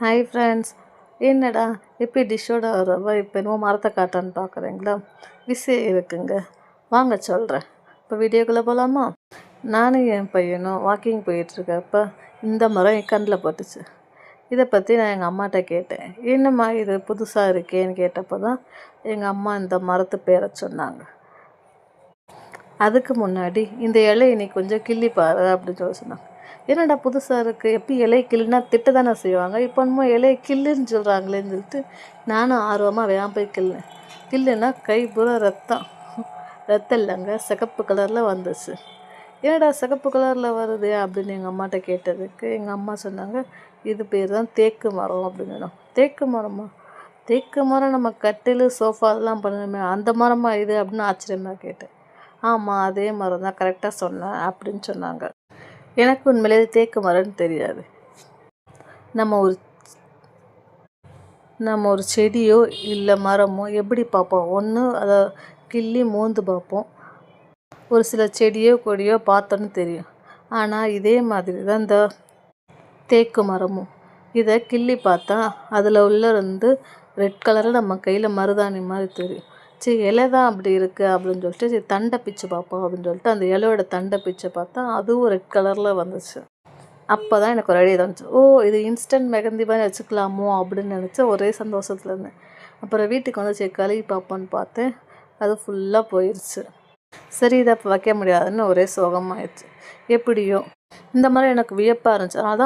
Hi friends, என்னடா எப்படி டிஷ்ஷோட ரவை இப்போ என்னமோ மரத்தை காட்டான்னு பார்க்குறீங்களா? விஷயம் இருக்குங்க, வாங்க சொல்கிறேன். இப்போ வீடியோக்குள்ளே போகலாமா? நானும் என் பையனும் வாக்கிங் போயிட்டுருக்கப்ப இந்த மரம் என் கண்ணில் பட்டுச்சு. இதை பற்றி நான் எங்கள் அம்மாட்ட கேட்டேன். என்னம்மா இது புதுசாக இருக்கேன்னு கேட்டப்போ தான் எங்கள் அம்மா இந்த மரத்து பேரை சொன்னாங்க. அதுக்கு முன்னாடி இந்த இலையை நீ கொஞ்சம் கிள்ளி பாரு அப்படின்னு சொல்லி சொன்னாங்க. என்னடா புதுசாக இருக்குது, எப்படி இலையை கிள்ளுனா திட்ட தானே செய்வாங்க, இப்போ என்னமோ இலையை கில்லுன்னு சொல்கிறாங்களேன்னு சொல்லிட்டு நானும் ஆர்வமாக வேகம் போய் கில்லுனா கை பூரா ரத்தம் இல்லைங்க, சிகப்பு கலரில் வந்துச்சு. என்னடா சிகப்பு கலரில் வருது அப்படின்னு எங்கள் அம்மாட்ட கேட்டதுக்கு எங்கள் அம்மா சொன்னாங்க, இது பேர் தான் தேக்கு மரம் அப்படின்னு. தேக்கு மரமா? தேக்கு மரம் நம்ம கட்டில் சோஃபா அதெல்லாம் பண்ணணுமே, அந்த மரமா இது அப்படின்னு ஆச்சரியமாக கேட்டேன். ஆமாம், அதே மரம் தான், கரெக்டாக சொன்னேன் அப்படின்னு சொன்னாங்க. எனக்கு உண்மையிலே தேக்கு மரம்னு தெரியாது. நம்ம ஒரு செடியோ இல்லை மரமோ எப்படி பார்ப்போம்? ஒன்று அதை கிள்ளி மோந்து பார்ப்போம், ஒரு சில செடியோ கொடியோ பார்த்தோன்னு தெரியும். ஆனால் இதே மாதிரி தான் இந்த தேக்கு மரமும். இதை கிள்ளி பார்த்தா அதில் இருந்து ரெட் கலரில் நம்ம கையில் மருதாணி மாதிரி தெரியும். சரி, இலை தான் அப்படி இருக்குது அப்படின்னு சொல்லிட்டு சரி தண்டை பிச்சு பார்ப்போம் அப்படின்னு சொல்லிட்டு அந்த இலையோட தண்டை பிச்சு பார்த்தா அதுவும் ரெட் கலரில் வந்துச்சு. அப்போ தான் எனக்கு ஒரு ஐடியா வந்துச்சு. ஓ, இது இன்ஸ்டன்ட் மெகந்தி மாதிரி வச்சுக்கலாமோ அப்படின்னு நினச்சி ஒரே சந்தோஷத்தில் இருந்தேன். அப்புறம் வீட்டுக்கு வந்து சரி கழுவி பார்ப்போன்னு பார்த்தேன், அது ஃபுல்லாக போயிடுச்சு. சரி, இதை அப்போ வைக்க முடியாதுன்னு ஒரே சோகமாகிடுச்சு. எப்படியோ இந்த மாதிரி எனக்கு வியப்பாக இருந்துச்சு. அதான்